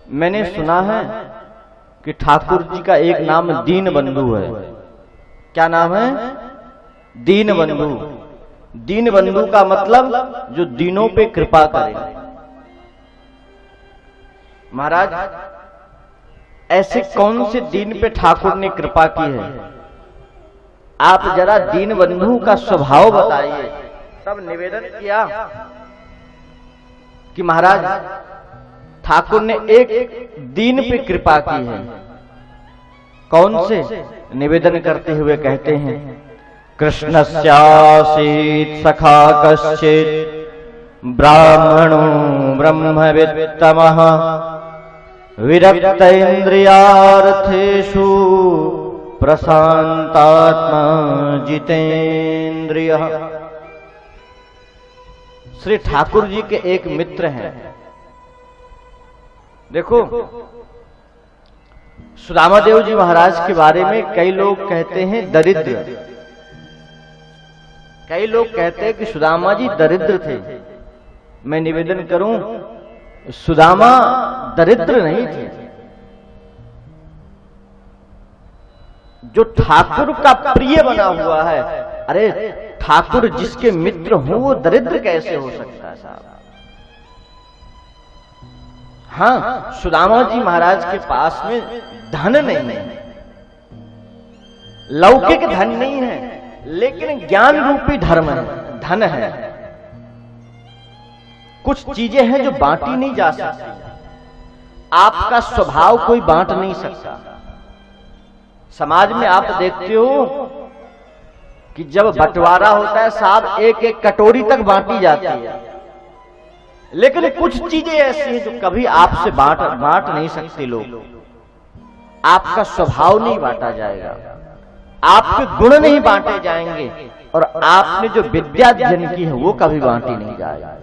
मैंने सुना है कि ठाकुर जी का एक नाम दीन बंधु है। क्या नाम है? दीन बंधु। दीन बंधु का मतलब जो दीनों पे कृपा करे। महाराज, ऐसे कौन से दीन पे ठाकुर ने कृपा की है? आप जरा दीन बंधु का स्वभाव बताइए। तब निवेदन किया कि महाराज, ठाकुर ने एक दीन पे कृपा की है। कौन से? निवेदन करते हुए कहते हैं, कृष्णस्यासीत् सखा कश्चित् ब्राह्मणो ब्रह्मवित्तमः विरक्त इंद्रियार्थेषु प्रशांतात्मा जितेंद्रियः। श्री ठाकुर जी के एक मित्र हैं। देखो, सुदामा देव जी महाराज के बारे में कई लोग कहते हैं दरिद्र। कई लोग कहते हैं कि सुदामा जी दरिद्र थे। मैं निवेदन करूं, सुदामा दरिद्र नहीं थे। जो ठाकुर का प्रिय बना हुआ है, अरे ठाकुर जिसके मित्र हों वो दरिद्र कैसे हो सकता है साहब? हाँ, सुदामा जी महाराज के पास में धन नहीं है, लौकिक धन नहीं है, लेकिन ज्ञान रूपी धर्म है, धन है। कुछ चीजें हैं जो बांटी नहीं जा सकती। आपका स्वभाव कोई बांट नहीं सकता। समाज में आप देखते हो कि जब बंटवारा होता है साहब, एक एक कटोरी तक बांटी जाती है, लेकिन कुछ चीजें ऐसी हैं जो कभी आपसे बांट नहीं सकते लोग। आपका स्वभाव नहीं बांटा जाएगा, आपके गुण नहीं बांटे जाएंगे, और आपने जो विद्या अध्ययन की है वो कभी बांटी नहीं जाएगा।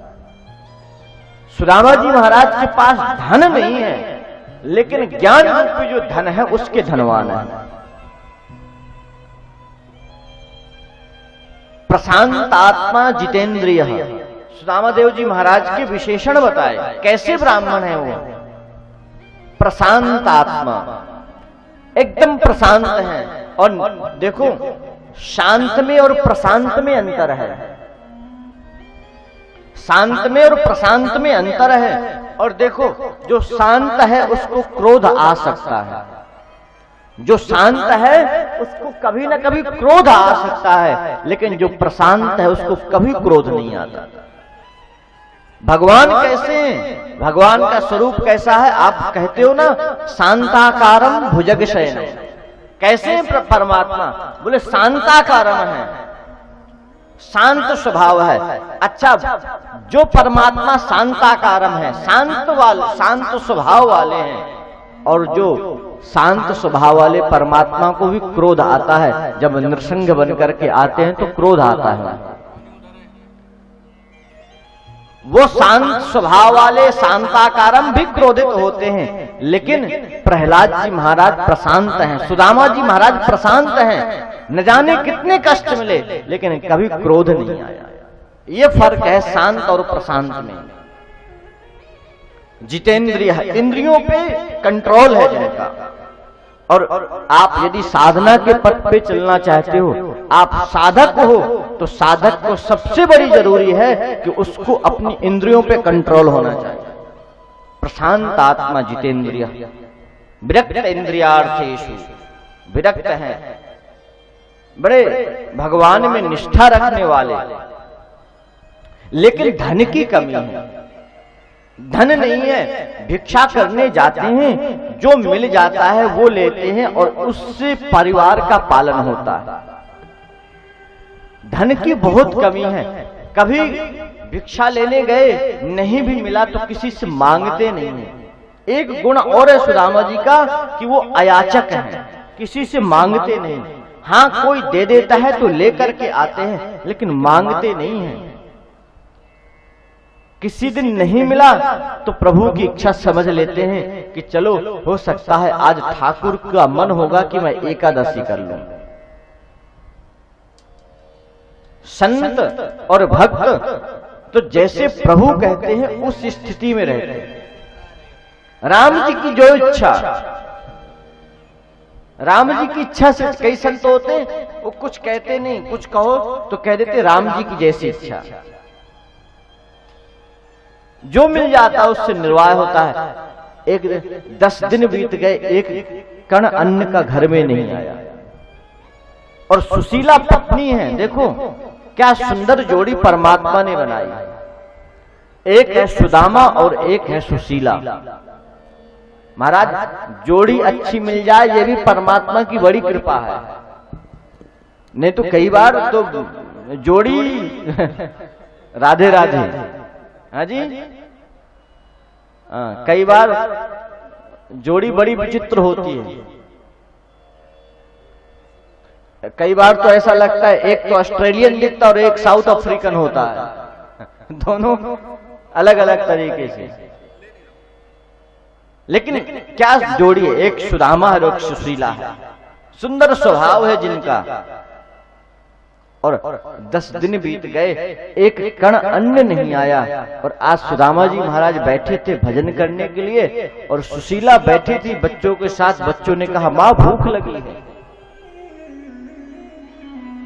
सुदामा जी महाराज के पास धन नहीं है, लेकिन ज्ञान रूपी जो धन है उसके धनवान है। प्रशांत आत्मा जितेंद्रिय। सुदामा देव जी महाराज के विशेषण बताए, कैसे ब्राह्मण है वो? प्रशांत आत्मा, एकदम प्रशांत है। और देखो, शांत में और प्रशांत में अंतर है। शांत में और प्रशांत में अंतर है। और देखो, जो शांत है उसको क्रोध आ सकता है, जो शांत है उसको कभी ना कभी क्रोध आ सकता है, लेकिन जो प्रशांत है उसको कभी क्रोध नहीं आता। भगवान कैसे हैं? भगवान का स्वरूप कैसा है? आप कहते हो ना, शांताकारम भुजगशयनम। कैसे हैं परमात्मा? बोले शांताकारम है, शांत स्वभाव है। अच्छा, जो परमात्मा शांताकारम है, शांत स्वभाव वाले हैं, और जो शांत स्वभाव वाले परमात्मा को भी क्रोध आता है। जब नृसिंह बन करके आते हैं तो क्रोध आता है। वो शांत स्वभाव वाले शांताकारम भी क्रोधित होते हैं, लेकिन प्रहलाद जी महाराज प्रशांत हैं, सुदामा जी महाराज प्रशांत हैं। न जाने कितने कष्ट मिले, लेकिन कभी क्रोध नहीं आया। ये फर्क है शांत और प्रशांत में। जितेंद्रिय, इंद्रियों पे कंट्रोल है जिनका। और आप यदि साधना के पथ पे चलना चाहते हो, आप साधक हो, तो साधक को सबसे बड़ी जरूरी है कि उसको अपनी इंद्रियों पे कंट्रोल होना चाहिए। प्रशांत आत्मा जितेंद्रिय। विरक्त इंद्रियार्थेषु, विरक्त हैं, बड़े भगवान में निष्ठा रखने वाले, लेकिन धन की कमी है। धन नहीं है, भिक्षा करने जाते हैं, जो मिल जाता है वो लेते हैं, और उससे परिवार का पालन होता है। धन की बहुत कमी है। कभी भिक्षा लेने गए, नहीं भी मिला तो किसी से मांगते नहीं है। एक गुण और है सुदामा जी का कि वो अयाचक हैं, किसी से मांगते नहीं। हाँ, कोई दे देता है तो लेकर के आते हैं, लेकिन मांगते नहीं हैं। किसी दिन नहीं मिला तो प्रभु की इच्छा समझ लेते हैं कि चलो, हो सकता है आज ठाकुर का मन होगा कि मैं एकादशी कर लूं। संत और भक्त तो जैसे प्रभु कहते हैं उस स्थिति में रहते हैं। राम जी की जो इच्छा, राम जी की इच्छा से कई संत होते हैं वो कुछ कहते नहीं, कुछ कहो तो कह देते राम जी की जैसी इच्छा, जो मिल जाता है उससे निर्वाह होता है। एक 10 दिन बीत गए, एक कण अन्न का घर में नहीं आया। और सुशीला पत्नी है, देखो क्या सुंदर जोड़ी परमात्मा ने बनाई। एक है सुदामा और एक है सुशीला। महाराज जोड़ी अच्छी मिल जाए ये भी परमात्मा की बड़ी कृपा है। नहीं तो कई बार तो जोड़ी राधे राधे, हाँ जी, कई बार जोड़ी बड़ी विचित्र होती है। कई बार तो ऐसा लगता है एक तो ऑस्ट्रेलियन दिखता और एक साउथ अफ्रीकन होता है, दोनों अलग अलग तरीके से। लेकिन क्या जोड़ी है, एक सुदामा और एक सुशीला है, सुंदर स्वभाव है जिनका। और 10 दिन बीत गए, एक कण अन्न नहीं आया। और आज सुदामा जी महाराज बैठे थे भजन करने के लिए और सुशीला बैठी थी बच्चों के साथ। बच्चों ने कहा मां भूख लगी है।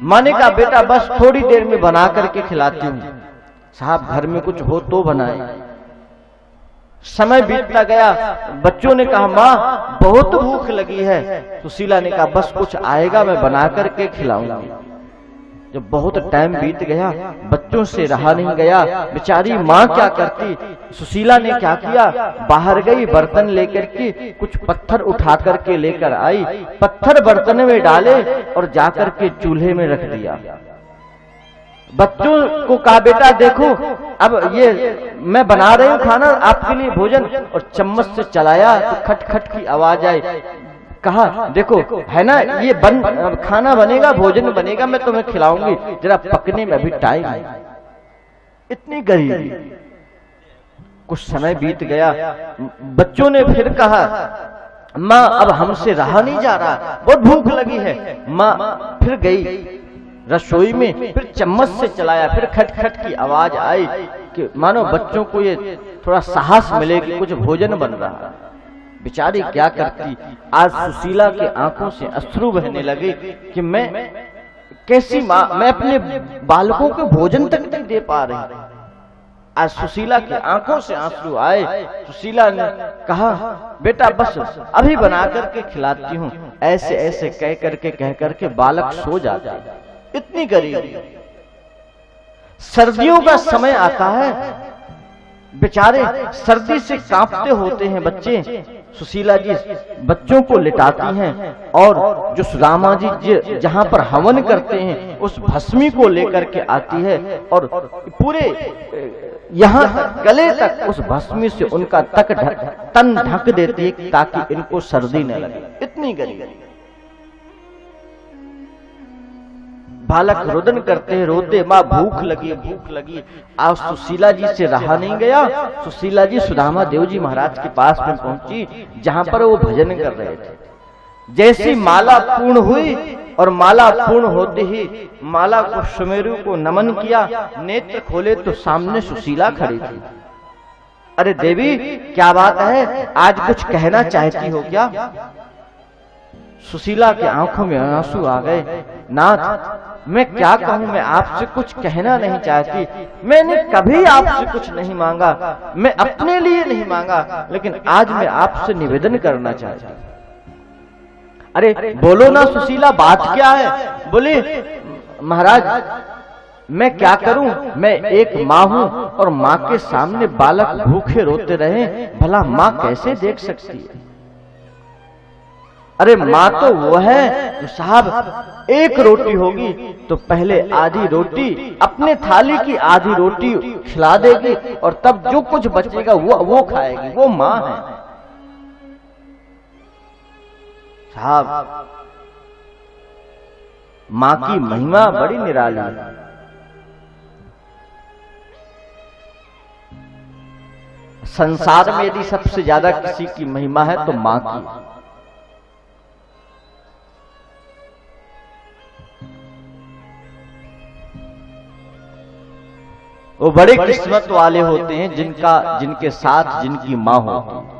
मां ने कहा बेटा बस थोड़ी देर में बना करके खिलाती हूं। साहब घर में कुछ हो तो बनाए। समय बीतता गया, बच्चों ने कहा मां बहुत भूख लगी है। सुशीला ने कहा बस कुछ आएगा मैं बना करके खिलाऊंगी। जब बहुत टाइम बीत गया, बच्चों से रहा नहीं गया, बेचारी माँ क्या करती। सुशीला ने क्या किया, बाहर गई, बर्तन लेकर के कुछ पत्थर उठा करके लेकर आई, पत्थर बर्तन में डाले और जाकर के चूल्हे में रख दिया। बच्चों को कहा बेटा देखो अब ये मैं बना रही हूँ खाना आपके लिए भोजन, और चम्मच से चलाया तो खट खट की आवाज आई। कहा देखो है ना ये खाना बनेगा, भोजन बनेगा, मैं तुम्हें खिलाऊंगी, जरा पकने में अभी टाइम है। इतनी गरीबी। कुछ समय बीत गया, बच्चों ने फिर कहा माँ अब हमसे रहा नहीं जा रहा, बहुत भूख लगी है। माँ फिर गई रसोई में, फिर चम्मच से चलाया, फिर खटखट की आवाज आई कि मानो बच्चों को ये थोड़ा साहस मिले कि कुछ भोजन बन रहा है। बेचारी क्या करती। आज सुशीला के आंखों से अश्रु बहने लगे कि मैं कैसी माँ, मैं अपने बालकों को भोजन तक नहीं दे पा रही। आज सुशीला के आंखों से आंसू आए। सुशीला ने कहा बेटा बस अभी बना करके खिलाती हूँ। ऐसे ऐसे कह करके बालक सो जाते। इतनी गरीबी। सर्दियों का समय आता है, बेचारे सर्दी से कांपते होते हैं बच्चे। सुशीला जी बच्चों को लिटाती हैं और जो सुदामा जी जहां पर हवन करते हैं उस भस्मी को लेकर के आती है और पूरे यहाँ गले तक उस भस्मी से उनका तन ढक देती है ताकि इनको सर्दी न लगे। इतनी गरीबी। बालक रुदन करते हैं, रोते माँ भूख लगी भूख लगी। आज सुशीला जी से रहा नहीं गया। सुशीला जी सुदामा देव जी महाराज के पास में पहुंची जहां पर वो भजन कर रहे थे। जैसी माला पूर्ण हुई और माला पूर्ण होते ही माला को सुमेरु को नमन किया, नेत्र खोले तो सामने सुशीला खड़ी थी। अरे देवी क्या बात है, आज कुछ कहना चाहती हो क्या? सुशीला के आंखों में आंसू आ गए। नाथ मैं क्या कहूं, मैं आपसे कुछ कहना नहीं चाहती। मैंने कभी आपसे कुछ नहीं मांगा, मैं अपने लिए नहीं मांगा, लेकिन आज मैं आपसे निवेदन करना चाहती। अरे बोलो ना सुशीला, बात क्या है? बोले महाराज मैं क्या करूं, मैं एक माँ हूं और माँ के सामने बालक भूखे रोते रहे, भला माँ कैसे देख सकती है? अरे माँ तो वो है तो साहब एक रोटी होगी तो पहले आधी रोटी अपने थाली की आधी रोटी खिला देगी और तब जो कुछ बचेगा वो खाएगी। वो माँ है साहब। माँ की महिमा बड़ी निराली है। संसार में यदि सबसे ज्यादा किसी की महिमा है तो माँ की। वो बड़े किस्मत वाले होते हैं जिनके साथ जिनकी माँ होती है।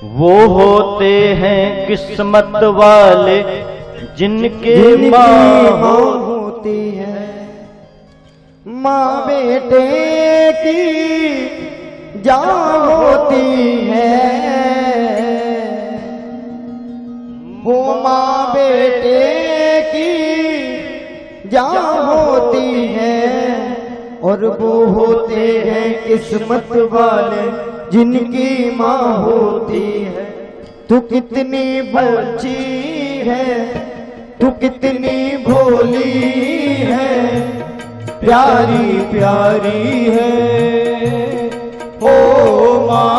वो होते हैं किस्मत वाले जिनके माँ होती है। माँ बेटे की जान होती है, वो माँ बेटे की जान होती है। और वो होते हैं किस्मत वाले जिनकी माँ होती है। तू कितनी बच्ची है, तू कितनी भोली है, प्यारी प्यारी है ओ माँ,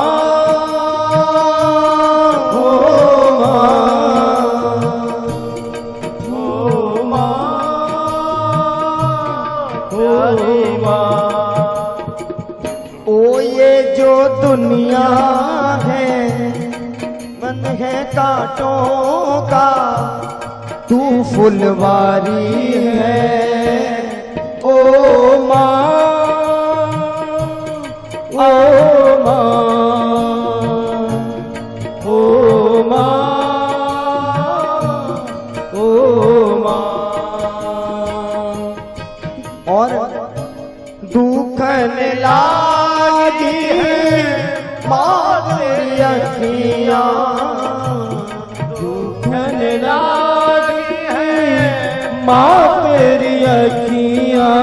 ओ माँ, ओ माँ। ओ ये जो दुनिया है मन है कांटों का, तू फुलवारी है ओ माँ, ओ माँ, ओ माँ, ओ माँ। और दुखन लागी माँ तेरी अखियाँ, दुखन लागी है माँ तेरी अखियाँ,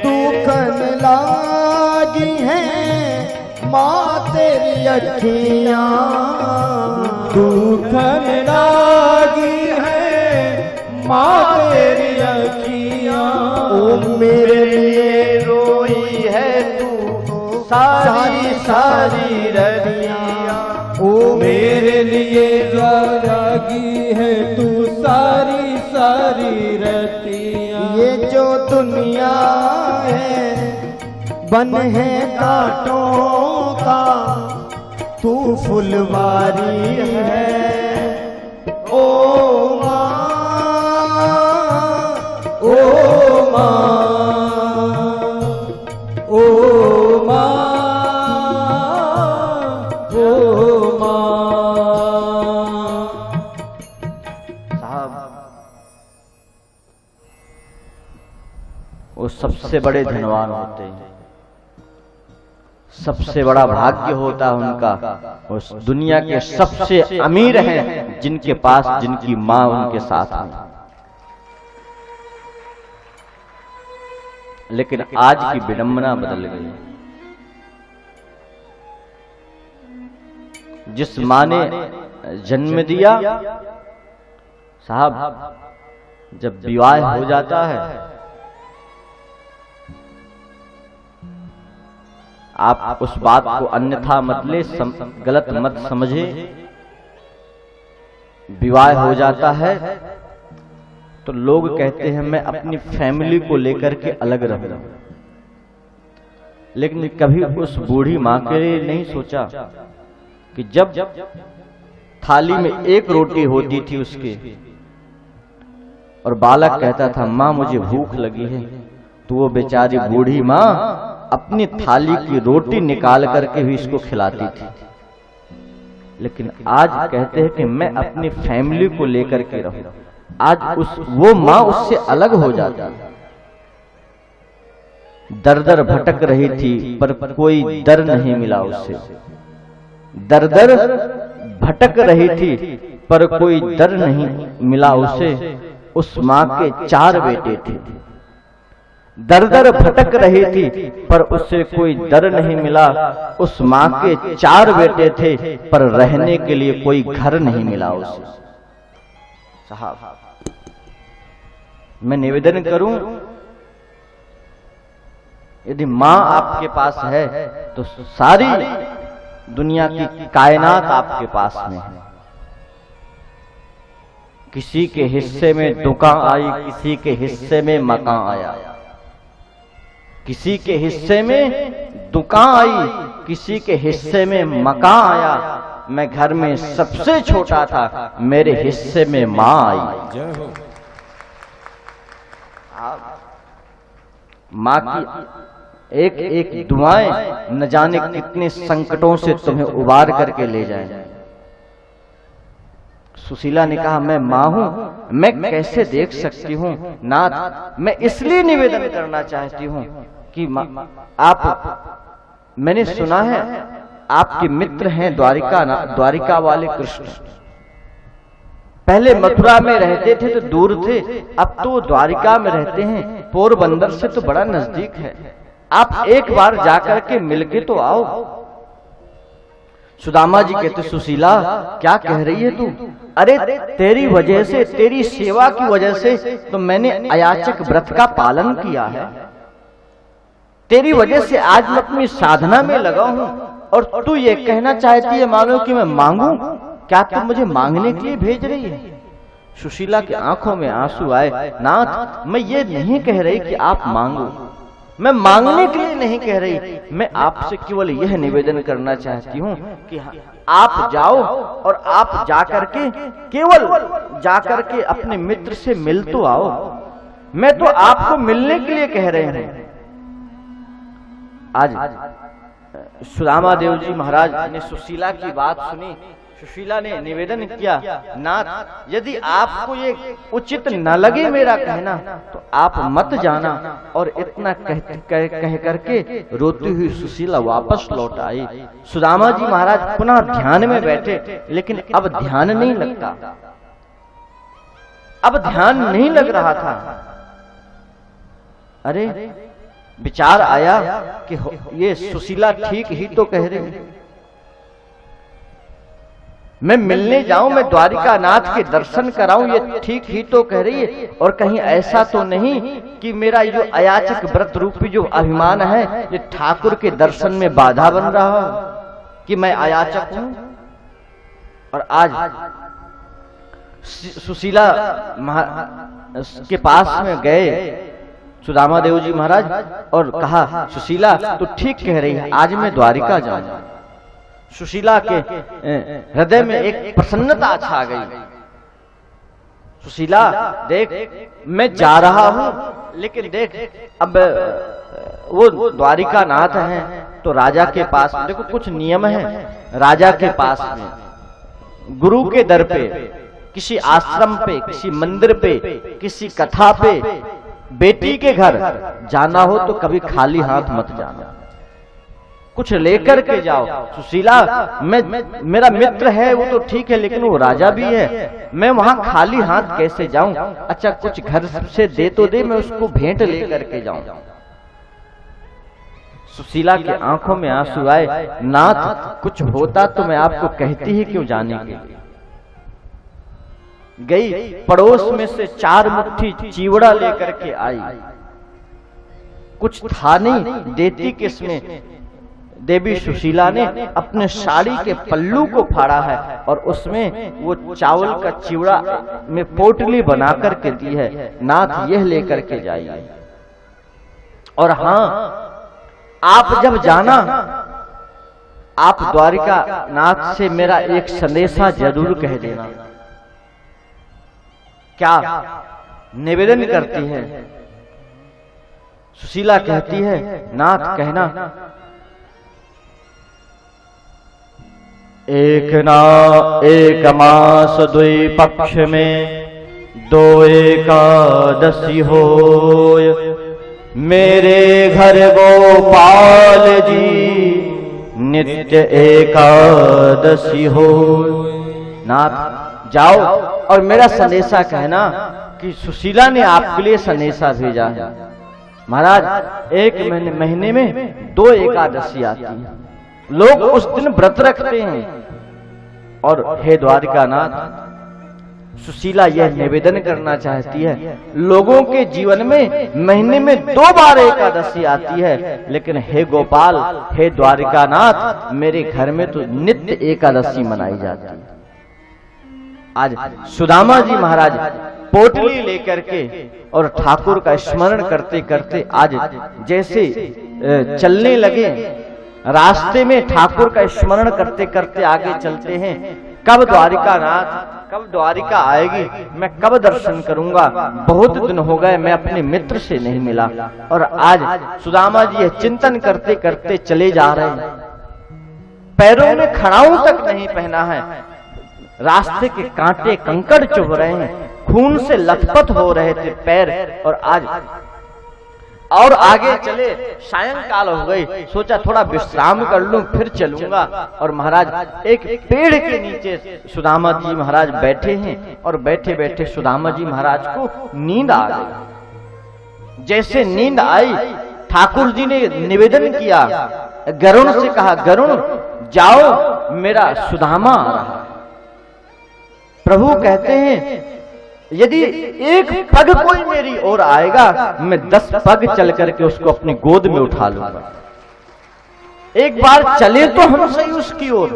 दुखन लागी है माँ तेरी अखियाँ, दुखन लागी है माँ तेरी अखियाँ। ओ मेरे लिए रोई है तू सारी सारी रतियाँ, ओ मेरे लिए जागी है तू सारी सारी रतियाँ। ये जो दुनिया है बन है कांटों का, तू फुलवारी है ओ माँ, ओ माँ, ओ माँ, ओ माँ। वो सबसे बड़े धनवान होते हैं, सबसे बड़ा भाग्य होता है उनका। उस दुनिया के सबसे अमीर हैं जिनके पास जिनकी माँ उनके साथ है। लेकिन आज की विडंबना बदल गई। जिस माँ ने जन्म दिया, साहब जब विवाह हो जाता है, आप उस बात को अन्यथा मत ले, गलत मत समझे। विवाह हो जाता है तो लोग कहते हैं मैं अपनी फैमिली को लेकर के अलग रहूं, लेकिन कभी उस बूढ़ी मां के लिए नहीं सोचा कि जब थाली में एक रोटी होती थी उसके, और बालक कहता था मां मुझे भूख लगी है, तो वो बेचारी बूढ़ी मां अपनी थाली की रोटी निकाल करके भी इसको खिलाती थी। लेकिन आज कहते हैं कि मैं अपनी फैमिली को लेकर के रहूं। आज वो मां उससे अलग हो जाती है। दर दर भटक रही थी पर कोई दर नहीं मिला उसे, दर दर भटक रही थी पर कोई दर नहीं मिला उसे। उस मां के 4 बेटे थे, दर दर भटक रही थी पर उससे कोई दर नहीं मिला। उस मां के 4 बेटे थे पर रहने के लिए कोई घर नहीं मिला उसे। साहब मैं निवेदन करूं, यदि मां आपके पास है तो सारी दुनिया की कायनात आपके पास में है। किसी के हिस्से में दुकान आई, किसी के हिस्से में मकान आया, किसी के हिस्से में दुकान आई, किसी के हिस्से में मकान आया। मैं घर में सबसे छोटा था, मेरे हिस्से में मां आई। मां की एक एक दुआएं न जाने कितने संकटों से तुम्हें उबार करके ले जाए। सुशीला ने कहा, मैं मां हूं, मैं कैसे देख सकती हूं नाथ, मैं इसलिए निवेदन करना चाहती हूं कि आप, मैंने सुना है आपके मित्र हैं द्वारिका वाले कृष्ण, पहले मथुरा में रहते थे तो दूर थे, अब तो द्वारिका में रहते हैं, पोरबंदर से तो बड़ा नजदीक है, आप एक बार जाकर के मिलके तो आओ। सुदामा जी कहते, सुशीला क्या कह रही है तू? अरे तेरी वजह से, तेरी सेवा की वजह से तो मैंने अयाचक व्रत का पालन किया है, तेरी वजह से आज मैं अपनी साधना में लगा हूं, और तू ये कहना चाहती है मानो कि मैं मांगू? क्या तुम मुझे मांगने के लिए भेज रही है? सुशीला की आंखों में आंसू आए, नाथ मैं ये नहीं कह रही कि आप मांगो, मैं मांगने के लिए नहीं कह रही, मैं आपसे केवल यह निवेदन करना चाहती हूं कि आप जाओ और आप जाकर के, केवल जाकर के अपने मित्र से मिल तो आओ, मैं तो आपको मिलने के लिए कह रहे हैं। आज सुदामा देव जी महाराज ने सुशीला की बात सुनी। सुशीला ने निवेदन किया, नाथ यदि आपको ये उचित न लगे मेरा कहना तो आप मत जाना, और इतना कह करके रोती हुई सुशीला वापस लौट आई। सुदामा जी महाराज पुनः ध्यान में बैठे, लेकिन अब ध्यान नहीं लगता, अब ध्यान नहीं लग रहा था। अरे विचार आया कि ये सुशीला ठीक ही तो कह रही, मैं मिलने जाऊं, मैं द्वारिका नाथ के दर्शन कराऊं, ये ठीक ही तो कह रही है, और कहीं ऐसा तो नहीं कि मेरा जो अयाचक व्रत रूपी जो अभिमान है ये ठाकुर के दर्शन में बाधा बन रहा हो कि मैं अयाचक हूं। और आज सुशीला के पास में गए सुदामा देव जी महाराज और कहा, सुशीला तो ठीक कह रही है, आज मैं द्वारिका जाऊं। सुशीला के हृदय में एक प्रसन्नता छा गई। सुशीला देख, मैं जा रहा हूं, लेकिन देख अब वो द्वारिका नाथ हैं तो राजा के पास, देखो कुछ नियम है, राजा के पास में, गुरु के दर पे, किसी आश्रम पे, किसी मंदिर पे, किसी कथा पे, बेटी के घर जाना हो तो कभी खाली हाथ मत जाना, कुछ लेकर के जाओ। सुशीला मेरा मित्र है वो तो ठीक है, लेकिन वो राजा भी है, मैं वहां खाली हाथ कैसे जाऊं? अच्छा कुछ घर से दे तो दे, मैं उसको भेंट लेकर के जाऊं। सुशीला की आंखों में आंसू आए, नाथ कुछ होता तो मैं आपको कहती ही क्यों जाने के लिए। गई पड़ोस में से 4 मुट्ठी चिवड़ा लेकर के आई, कुछ था नहीं, देती किसमें? देवी सुशीला ने अपने साड़ी के पल्लू को फाड़ा है और उसमें वो चावल का चिवड़ा में पोटली बना करके दी है, नाथ यह लेकर के जाइए। और हाँ, आप जब जाना, आप द्वारिका नाथ से मेरा एक संदेशा जरूर कह देना। क्या निवेदन करती है सुशीला? कहती है, नाथ कहना, एक मास 2 पक्ष में 2 एकादशी होय, मेरे घर गोपाल जी नित्य एकादशी होय। नाथ जाओ और मेरा संदेशा कहना कि सुशीला ने आपके लिए संदेशा भेजा है। महाराज 1 महीने में 2 एकादशी आती है, लोग उस दिन व्रत रखते हैं। और हे द्वारिकानाथ, सुशीला यह निवेदन करना चाहती है, लोगों के जीवन में महीने में 2 बार एकादशी आती है, लेकिन हे गोपाल, हे द्वारिकानाथ, मेरे घर में तो नित्य एकादशी मनाई जाती है। आज सुदामा जी महाराज पोटली लेकर के और ठाकुर का स्मरण करते करते आज जैसे चलने लगे, रास्ते में ठाकुर का स्मरण करते करते आगे चलते हैं। कब द्वारिकानाथ कब द्वारिका आएगी, मैं कब दर्शन करूंगा, बहुत दिन हो गए मैं अपने मित्र से नहीं मिला। और आज सुदामा जी यह चिंतन करते करते चले जा रहे हैं, पैरों में खड़ाऊ तक नहीं पहना है, रास्ते के कांटे कंकड़ चुभ रहे हैं, खून से लथपथ हो रहे थे पैर। और आज और आगे चले, सायंकाल हो गई, सोचा थोड़ा विश्राम कर लूं फिर चलूंगा। और महाराज एक पेड़ के नीचे सुदामा जी महाराज बैठे हैं और बैठे बैठे सुदामा जी महाराज को नींद आ गई। जैसे नींद आई, ठाकुर जी ने निवेदन किया, गरुण से कहा, गरुण जाओ मेरा सुदामा आ रहा। प्रभु कहते हैं यदि एक पग कोई मेरी ओर आएगा, मैं 10 पग चल करके उसको अपनी गोद में उठा लूंगा। एक बार चले तो हम सही उसकी ओर।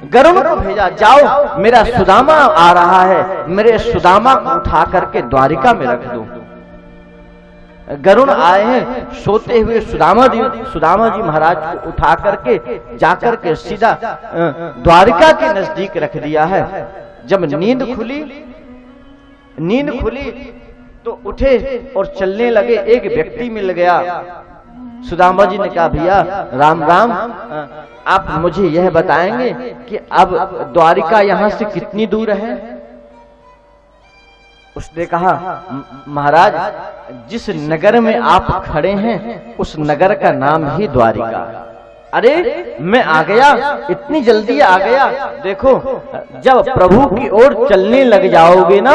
गरुड़ को भेजा, जाओ मेरा सुदामा आ रहा है, मेरे सुदामा को उठा करके द्वारिका में रख दो। गरुड़ आए हैं, सोते हुए सुदामा जी महाराज को उठा करके जाकर के सीधा द्वारिका के नजदीक रख दिया है। जब नींद खुली तो उठे और चलने लगे, एक व्यक्ति मिल गया। सुदामा जी ने कहा, भैया राम राम, आप मुझे यह बताएंगे कि अब द्वारिका यहां से कितनी दूर है? उसने कहा, महाराज जिस नगर में आप खड़े हैं उस नगर का नाम ही द्वारिका। अरे मैं आ गया, इतनी जल्दी आ गया। देखो जब प्रभु की ओर चलने लग जाओगे ना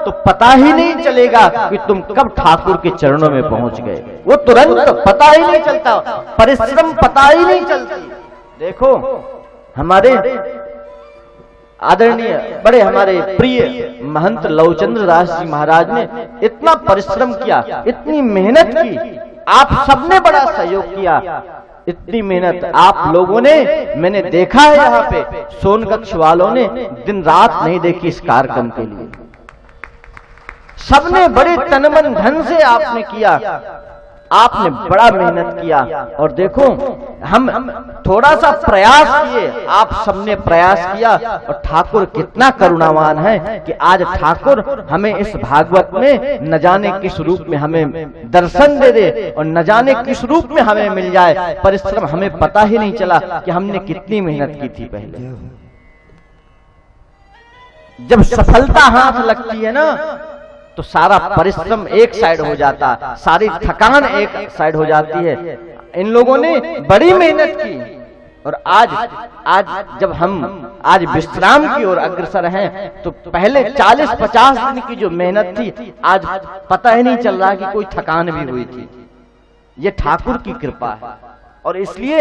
तो पता ही नहीं चलेगा कि तुम कब ठाकुर के चरणों में पहुंच गए। वो तुरंत पता ही नहीं चलता, परिश्रम पता ही नहीं चलती। देखो हमारे आदरणीय बड़े हमारे प्रिय महंत लवचंद्र दास जी महाराज ने इतना परिश्रम किया, इतनी मेहनत की, आप सबने बड़ा सहयोग किया। इतनी मेहनत आप लोगों ने, मैंने देखा है यहाँ पे सोनकक्ष वालों ने दिन रात नहीं देखी इस कार्यक्रम के लिए। सबने बड़े तन मन धन से आपने किया, आपने बड़ा मेहनत किया। और देखो हम थोड़ा सा प्रयास किए, आप सबने प्रयास किया। और ठाकुर कितना करुणावान है कि आज ठाकुर हमें इस भागवत में न जाने किस रूप में हमें दर्शन दे दे और न जाने किस रूप में हमें मिल जाए। परिश्रम हमें पता ही नहीं चला कि हमने कितनी मेहनत की थी। पहले जब सफलता हाथ लगती है ना तो सारा परिश्रम एक साइड हो जाता, सारी थकान एक साइड हो जाती है। इन लोगों ने बड़ी मेहनत की और आज जब हम आज विश्राम की ओर अग्रसर हैं तो पहले 40-50 दिन की जो मेहनत थी आज पता ही नहीं चल रहा कि कोई थकान भी हुई थी। ये ठाकुर की कृपा है। और इसलिए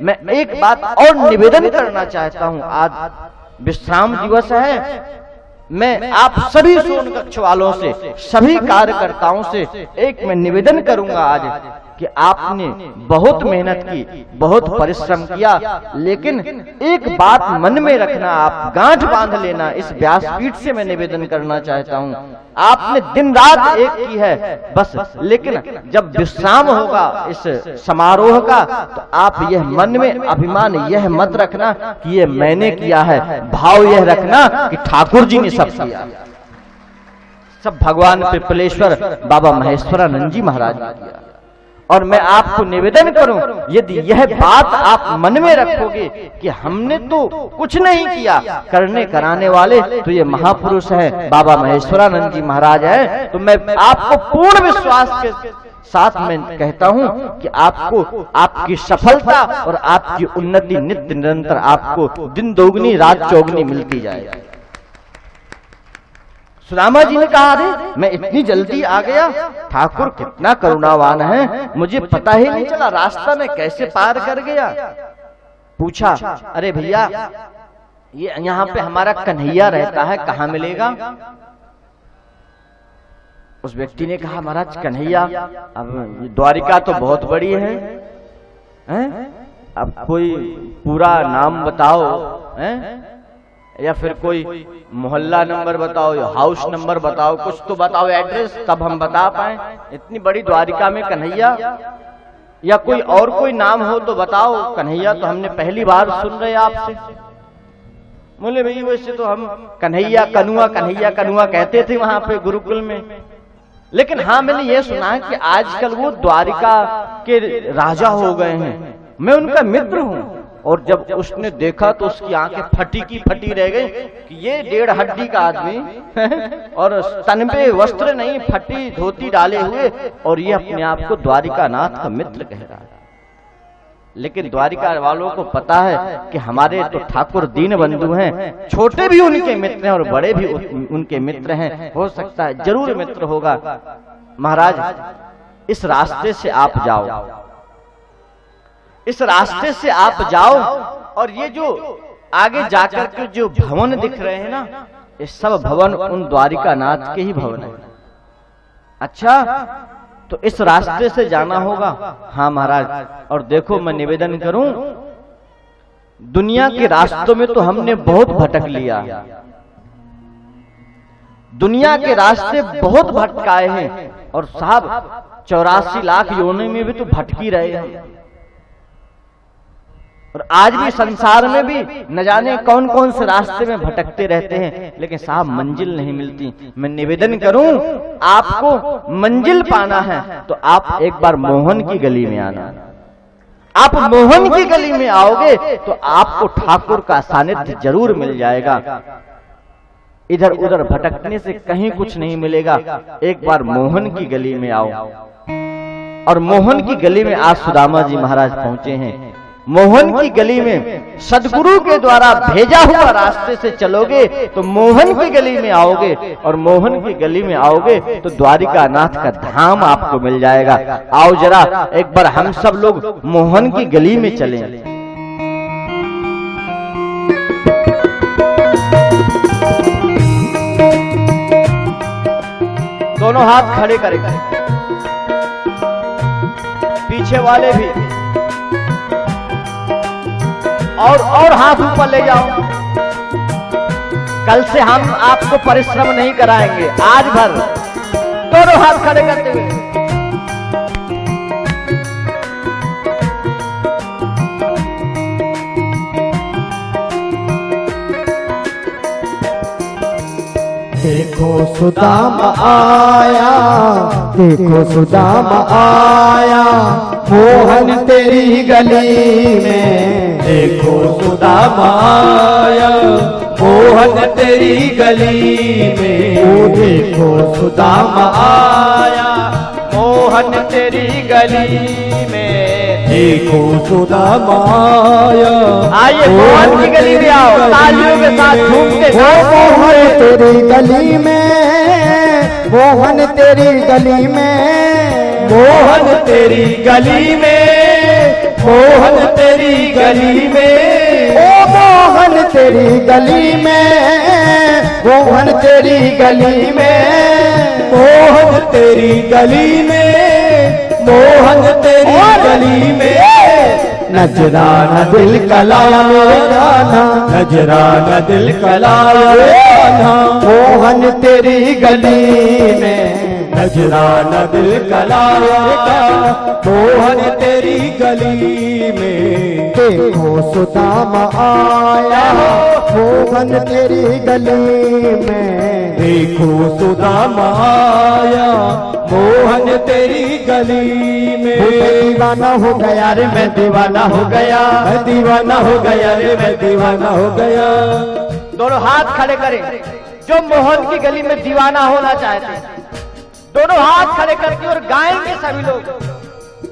मैं एक बात और निवेदन करना चाहता हूं, आज विश्राम दिवस है। मैं आप सभी सोनकक्ष वालों से, सभी कार्यकर्ताओं से एक मैं निवेदन करूंगा आज कि आपने बहुत मेहनत की, बहुत परिश्रम किया, लेकिन एक बात मन में रखना, आप गांठ बांध लेना। इस व्यासपीठ से मैं निवेदन करना चाहता हूं, आपने दिन रात एक की है बस, लेकिन जब विश्राम होगा इस समारोह का तो आप यह मन में अभिमान यह मत रखना कि ये मैंने किया है, भाव यह रखना कि ठाकुर जी ने सब किया, सब भगवान पिपलेश्वर बाबा महेश्वरानंद जी महाराज ने किया। और मैं आपको निवेदन करूं, यदि यह बात आप मन में रखोगे कि हमने तो कुछ नहीं किया, करने कराने वाले तो ये महापुरुष है बाबा महेश्वरानंद जी महाराज है, तो मैं आपको पूर्ण विश्वास के साथ मैं कहता हूं कि आपको आपकी सफलता और आपकी उन्नति नित्य निरंतर आपको दिन दोगुनी रात चौगुनी मिलती जाएगी। सुदामा जी ने कहा, अरे मैं इतनी जल्दी आ गया, ठाकुर कितना करुणावान है, मुझे पता ही नहीं चला, रास्ता में कैसे पार कर गया। पूछा, अरे भैया ये यहाँ पे हमारा कन्हैया रहता है, कहाँ मिलेगा? उस व्यक्ति ने कहा, महाराज कन्हैया, अब द्वारिका तो बहुत बड़ी है, अब कोई पूरा नाम बताओ, या फिर कोई मोहल्ला नंबर बताओ या हाउस नंबर बताओ, कुछ तो बताओ एड्रेस, तब हम बता पाए। इतनी बड़ी द्वारिका में कन्हैया, या कोई और कोई नाम हो तो बताओ। कन्हैया तो हमने पहली बार सुन रहे आपसे। बोले भाई वैसे तो हम कन्हैया कनुआ कहते थे वहां पे गुरुकुल में, लेकिन हाँ मैंने ये सुना कि आजकल वो द्वारिका के राजा हो गए हैं, मैं उनका मित्र हूं। और जब उसने देखा तो उसकी आंखें फटी की फटी रह गई कि ये 1.5 हड्डी का आदमी और तन पे वस्त्र नहीं, फटी धोती डाले हुए, और ये अपने आप को द्वारिकानाथ का मित्र कह रहा है। लेकिन द्वारिका वालों को पता है कि हमारे तो ठाकुर दीन बंधु हैं, छोटे भी उनके मित्र हैं और बड़े भी उनके मित्र हैं, हो सकता है जरूर मित्र होगा। महाराज इस रास्ते से आप जाओ, इस रास्ते से आप जाओ, और ये जो आगे जाकर के जो भवन दिख रहे हैं ना, ये सब भवन उन द्वारिकानाथ के ही भवन है। अच्छा, तो इस रास्ते से जाना होगा। हाँ महाराज, और देखो मैं निवेदन करूं, दुनिया के रास्तों में तो हमने बहुत भटक लिया, दुनिया के रास्ते बहुत भटकाए हैं, और साहब 84 लाख योनि में भी तो भटक ही रहे हैं। और आज भी संसार में भी न जाने कौन कौन से रास्ते में भटकते रहते हैं, लेकिन साहब मंजिल नहीं मिलती। मैं निवेदन करूं, आपको मंजिल पाना है तो आप एक बार मोहन की गली में आना। आप मोहन की गली में आओगे तो आपको ठाकुर का सानिध्य जरूर मिल जाएगा। इधर उधर भटकने से कहीं कुछ नहीं मिलेगा। एक बार मोहन की गली में आओ। और मोहन की गली में आज सुदामा जी महाराज पहुंचे हैं। मोहन की गली में सदगुरु के द्वारा भेजा हुआ रास्ते से चलोगे तो मोहन की गली में आओगे, और मोहन की गली में आओगे तो द्वारिकानाथ का धाम आपको मिल जाएगा। आओ जरा एक बार हम सब लोग मोहन की गली में चलें। दोनों हाथ खड़े करेंगे, पीछे वाले भी, और हाथ ऊपर ले जाओ। कल से हम आपको परिश्रम नहीं कराएंगे, आज भर दोनों हाथ खड़े करते हुए। देखो सुदामा आया, देखो सुदामा आया, मोहन तेरी गली में। देखो सुदामा आया, मोहन तेरी गली में। ओ देखो सुदामा आया, मोहन तेरी गली में। देखो सुदामा आया, आइए मोहन की गली में आओ, तालियों के साथ झूम के साथ। मोहन तेरी गली में, मोहन तेरी गली में, मोहन तेरी गली में, मोहन तेरी गली में। ओ मोहन तेरी गली में, मोहन तेरी गली में, मोहन तेरी गली में, मोहन तेरी गली में। नजराना दिल कलाया मेरे गाना, नजराना दिल कलाया गाना, मोहन तेरी गली में। नजराना दिल कलाया गाना, मोहन तेरी गली में। देखो सुदामा आया, मोहन तेरी गली में। देखो सुदामा आया, मोहन तेरी गली में। मैं दीवाना हो गया रे, मैं दीवाना हो गया, मैं दीवाना हो गया रे, मैं दीवाना हो गया। दोनों हाथ खड़े करें जो मोहन की गली में दीवाना होना चाहते हैं। दोनों हाथ खड़े करके और गाएंगे सभी लोग।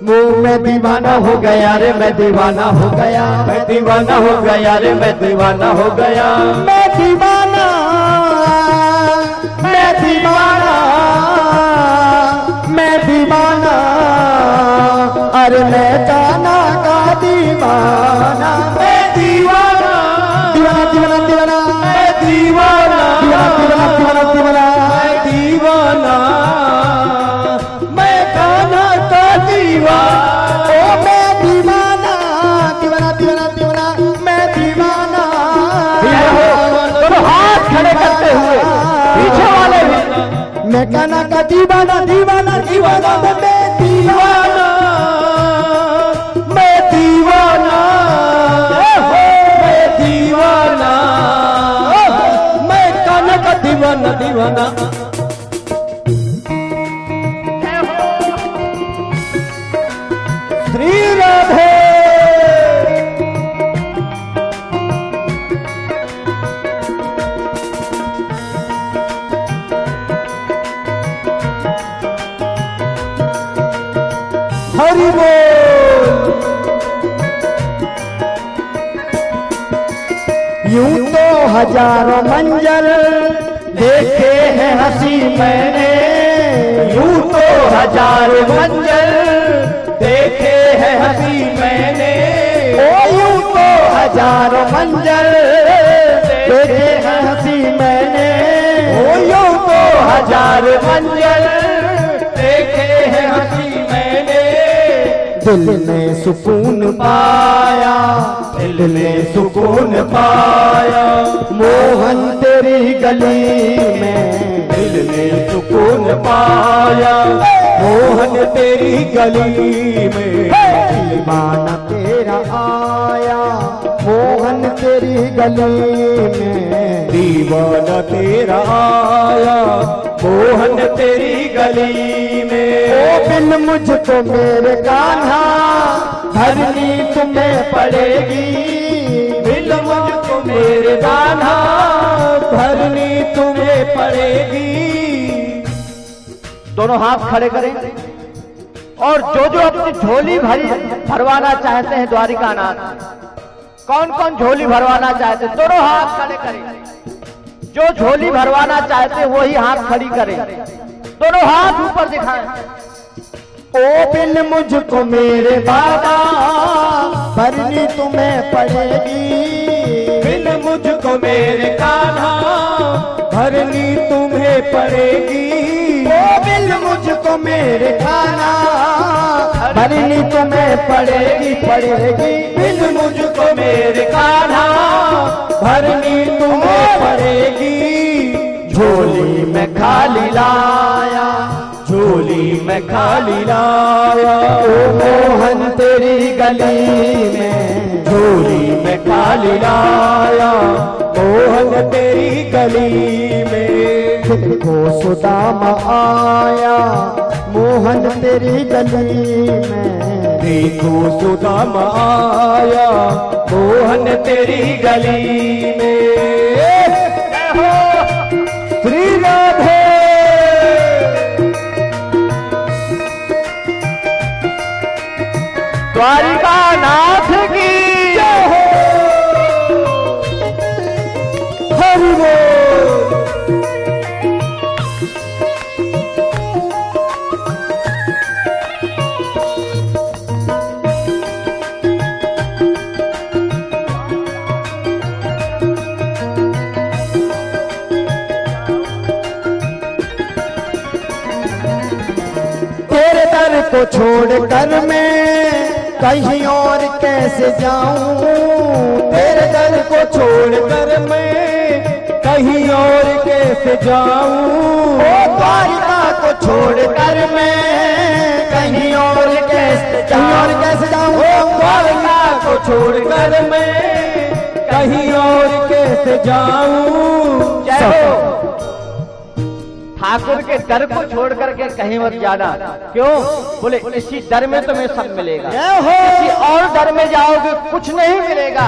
मुंह में दीवाना हो गया रे, मैं दीवाना हो गया, मैं दीवाना हो गया रे, मैं दीवाना हो गया। मैं दीवाना, मैं दीवाना, मैं दीवाना, अरे मैं जाना का दीवाना। मैं दीवाना, दीवाना दीवाना दीवाना, मैं दीवाना, दीवाना दीवाना दीवाना, मैं दीवाना, मैं जाना का दीवाना। ओ मैं दीवाना, दीवाना दीवाना दीवाना, मैं दीवाना। दोनों हाथ खड़े करते हुए पीछे वाले भी। मैं गाना का दीवाना, दीवाना दीवाना, मैं दीवाना, मैं दीवाना, मैं दीवाना, श्री राधे। हरि बोल। यूं तो हजारों मंजर देखे हैं हंसी मैंने, यूं तो हजारों मंजर देखे हैं हंसी मैंने, ओ यूं तो हजारों मंजर देखे हैं हंसी मैंने, ओ यूं तो हजारों मंजर देखे हैं हंसी मैंने। दिल ने सुकून पाया, दिल ने सुकून पाया, मोहन तेरी गली में, दिल ने सुकून पाया, मोहन तेरी गली में। दीवाना तेरा आया, मोहन तेरी गली में, दीवाना तेरा आया, मोहन तेरी गली में। ओ बिन मुझको मेरे कान्हा धरनी तुम्हें पड़ेगी, बिन मुझको मेरे कान्हा धरनी तुम्हें पड़ेगी। दोनों हाथ खड़े करें और जो अपनी झोली भरवाना चाहते हैं द्वारिका नाथ, कौन कौन झोली भरवाना चाहते हैं दोनों हाथ खड़े करें। जो झोली भरवाना चाहते हैं वही हाथ खड़ी करें, दोनों हाथ ऊपर दिखाएं। ओ बिन मुझको मेरे बाबा भरनी तुम्हें पड़ेगी, बिन मुझको मेरे कान्हा भरनी तुम्हें पड़ेगी। ओ बिन मुझको मेरे कान्हा भरनी तुम्हें पड़ेगी, पड़ेगी। बिन मुझको मेरे कान्हा भरनी तुम्हें पड़ेगी। झोली में खाली लाया, झोली में खाली लाया, ओ मोहन तेरी गली में, झोली में खाली लाया, मोहन तेरी गली में। देखो सुदाम आया, मोहन तेरी गली में, देखो सुदाम आया, मोहन तेरी गली में। श्री राधे। द्वारिका नाथ की जय हो। हरि बोल। तेरे दर को छोड़ कर मैं कहीं और कैसे जाऊं, तेरे दर को छोड़ कर मैं कहीं और कैसे जाऊं। ओ द्वारिका को छोड़ कर मैं कहीं और कैसे जाऊं, ओ द्वारिका को छोड़ कर मैं कहीं और कैसे जाऊं। जय हो। ठाकुर के डर को छोड़ करके कहीं मत जाना, क्यों? बोले इसी डर में तुम्हें सब मिलेगा, किसी और डर में जाओगे कुछ नहीं मिलेगा।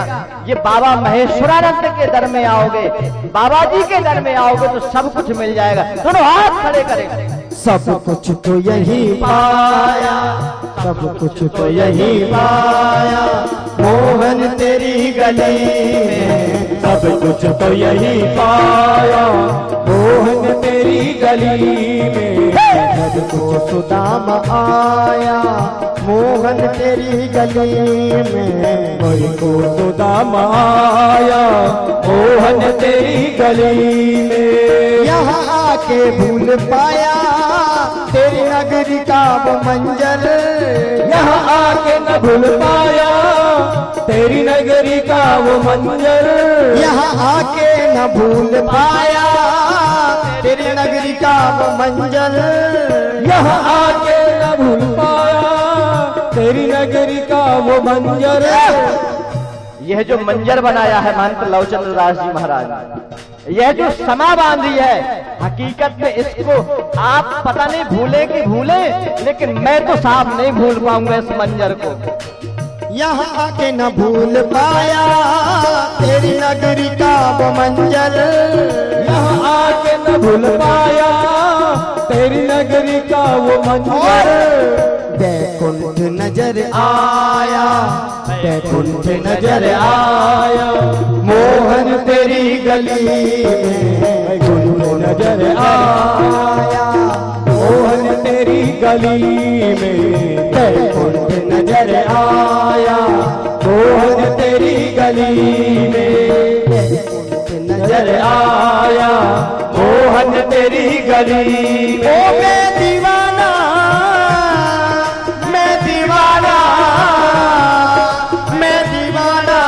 ये बाबा महेश्वरानंद के डर में आओगे, बाबा जी के डर में आओगे तो सब कुछ मिल जाएगा। दोनों हाथ खड़े करें। सब कुछ तो यही पाया, सब कुछ तो यही पाया, मोहन तेरी गली में। सब कुछ तो यही पाया, मोहन तेरी गली में। जब को सुदाम आया, मोहन तेरी गली में। कोई को सुदाम आया, मोहन तेरी गली में। यहाँ आके भूल पाया तेरी नगरी का वो मंजर, यहाँ आके न भूल पाया तेरी नगरी का वो मंजर। यहाँ आके न भूल पाया तेरी नगरी का वो मंजर, यहाँ आके न भूल पाया तेरी नगरी का वो मंजर। यह जो मंजर बनाया है महंत लवचंद्र दास जी महाराज ने, यह जो समा बांधी है, हकीकत में इसको आप पता नहीं भूले कि भूले, लेकिन मैं तो साफ नहीं भूल पाऊंगा इस मंजर को। यहाँ आके न भूल पाया तेरी नगरी का वो मंजर, यहाँ आके न भूल पाया तेरी नगरी का वो मंजर। बैकुंठ नजर आया, बैकुंठ नजर आया, मोहन तेरी गली में बैकुंठ नजर आया, मोहन तेरी गली में। बैकुंठ नजर आया, मोहन तेरी गली में नजर आया, मोहन तेरी गली ओ में। मैं दीवाना, मैं दीवाना, मैं दीवाना,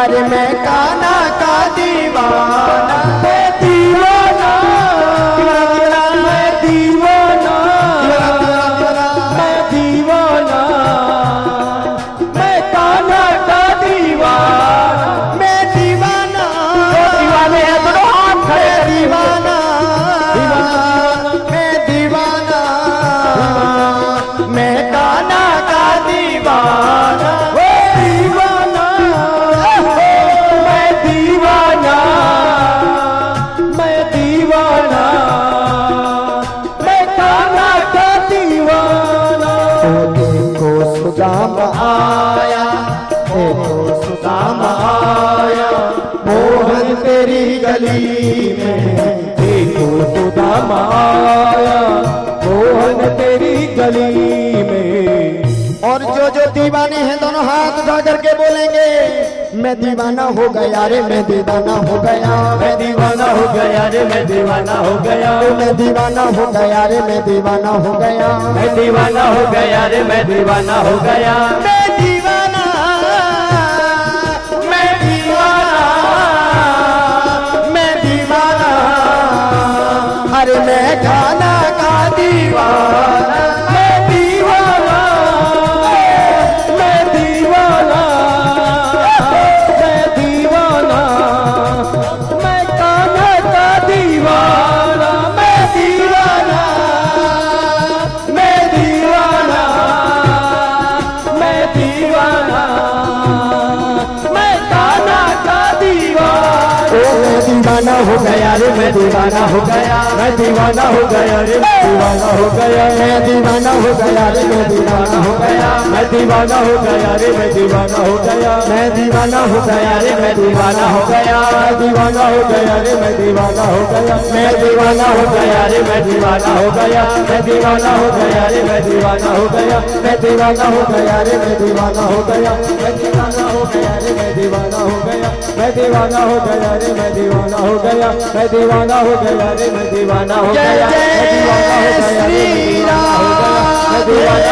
अरे मैं कान्हा का दीवाना, मैं दीवाना, मैं दीवाना, मैं दीवाना, मैं कान्हा का दीवाना। मैं दीवाना, दीवाने हैं दोनों हाथ खड़े मैं कर दिए। दीवाना, मैं दीवाना, मैं कान्हा का दीवाना। दीवाना, मैं दीवाना, मैं दीवाना, मैं कान्हा का दीवाना। देखो सुदाम आया, देखो सुदाम आया, मोहन तेरी गली में। देखो सुदामा आया, मोहन तेरी गली में। और जो दीवाने हैं दोनों हाथ उठा करके बोलेंगे, मैं दीवाना हो गया रे, मैं दीवाना हो गया, मैं दीवाना हो गया रे, मैं दीवाना हो गया, मैं दीवाना हो गया रे, मैं दीवाना हो गया, मैं दीवाना हो गया रे, मैं दीवाना हो गया। मैं दीवाना, मैं दीवाना, मैं दीवाना, अरे मैं कान्हा का दीवाना। मैं दीवाना, मैं दीवाना, मैं दीवाना, मैं कान्हा का दीवाना। मैं दीवाना, मैं दीवाना, मैं दीवाना, मैं कान्हा का दीवाना। ओ मैं दीवाना हो गया रे, मैं दीवाना हो गया, मैं दीवाना हो गया रे, मैं दीवाना हो गया, मैं दीवाना हो गया रे, मैं दीवाना हो गया, मैं दीवाना हो गया रे, मैं दीवाना हो गया, मैं दीवाना हो गया रे, मैं दीवाना हो गया, मैं दीवाना हो गया रे, मैं दीवाना हो गया, मैं दीवाना हो गया रे, मैं दीवाना हो गया, मैं दीवाना हो गया रे, मैं दीवाना हो गया, मैं दीवाना हो गया रे, मैं दीवाना हो गया, मैं दीवाना हो गया रे, मैं दीवाना हो गया, मैं दीवाना हो गया रे, मैं दीवाना हो गया, मैं दीवाना हो गया रे, मैं दीवाना हो जय गया, जय मैं दीवाना हो गया रे, मैं दीवाना हो गया, मैं दीवाना